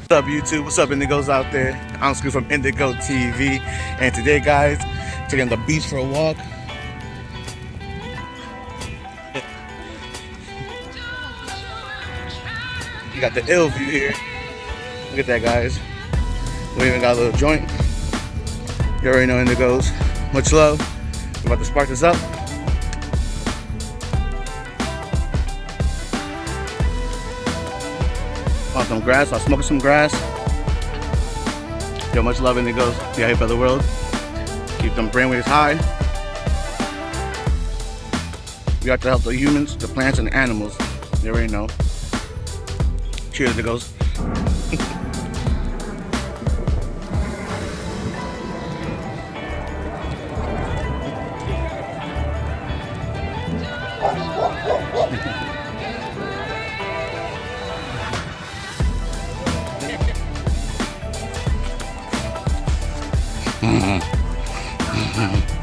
What's up, YouTube? What's up, Indigos out there? I'm Scoot from Indigo TV, and today, guys, taking the beach for a walk. You got the ill view here. Look at that, guys. We even got a little joint. You already know Indigos. Much love. We're about to spark this up. On some grass, I'm smoking some grass. Yo, much love, Indigos. Yeah, here for the world. Keep them brainwaves high. We got to help the humans, the plants, and the animals. You already know. Cheers, Indigos. Mm-hmm.